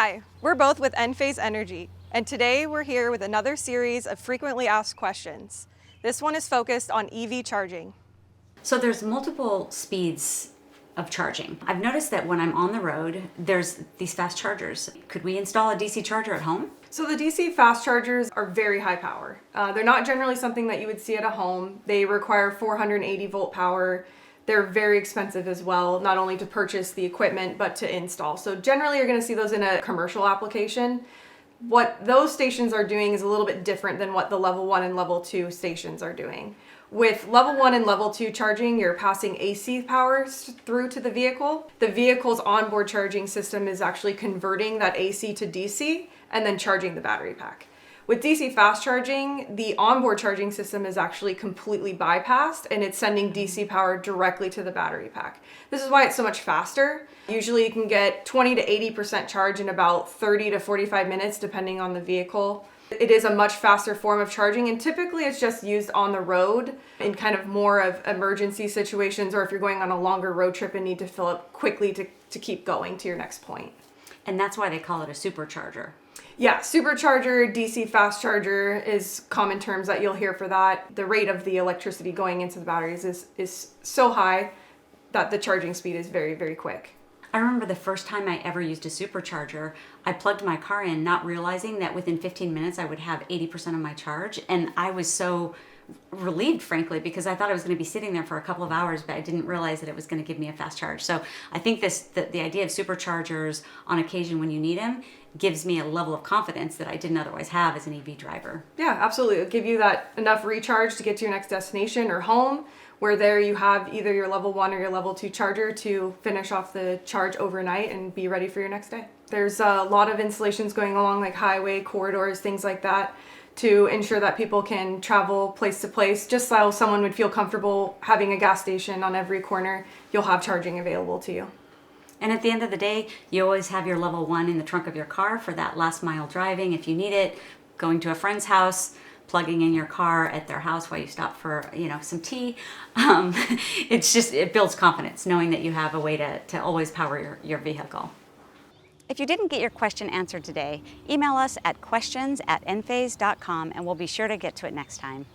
Hi, we're both with Enphase Energy, and today we're here with another series of frequently asked questions. This one is focused on EV charging. So there's multiple speeds of charging. I've noticed that when I'm on the road, there's these fast chargers. Could we install a DC charger at home? So the DC fast chargers are very high power. They're not generally something that you would see at a home. They require 480 volt power. They're very expensive as well, not only to purchase the equipment, but to install. So generally you're gonna see those in a commercial application. What those stations are doing is a little bit different than what the level 1 and level 2 stations are doing. With level 1 and level 2 charging, you're passing AC power through to the vehicle. The vehicle's onboard charging system is actually converting that AC to DC and then charging the battery pack. With DC fast charging, the onboard charging system is actually completely bypassed and it's sending DC power directly to the battery pack. This is why it's so much faster. Usually you can get 20 to 80% charge in about 30 to 45 minutes depending on the vehicle. It is a much faster form of charging, and typically it's just used on the road in kind of more of emergency situations, or if you're going on a longer road trip and need to fill up quickly to keep going to your next point. And that's why they call it a supercharger. Yeah, supercharger, DC fast charger is common terms that you'll hear for that. The rate of the electricity going into the batteries is so high that the charging speed is very, very quick. I remember the first time I ever used a supercharger, I plugged my car in, not realizing that within 15 minutes I would have 80% of my charge. And I was so relieved, frankly, because I thought I was going to be sitting there for a couple of hours, but I didn't realize that it was going to give me a fast charge. So I think the idea of superchargers on occasion when you need them gives me a level of confidence that I didn't otherwise have as an EV driver. Yeah, absolutely. It'll give you that enough recharge to get to your next destination or home, where there you have either your level 1 or your level 2 charger to finish off the charge overnight and be ready for your next day. There's a lot of installations going along like highway corridors, things like that, to ensure that people can travel place to place. Just so someone would feel comfortable having a gas station on every corner, you'll have charging available to you. And at the end of the day, you always have your level 1 in the trunk of your car for that last mile driving if you need it, going to a friend's house, plugging in your car at their house while you stop for some tea. It builds confidence knowing that you have a way to always power your vehicle. If you didn't get your question answered today, email us at questions@enphase.com and we'll be sure to get to it next time.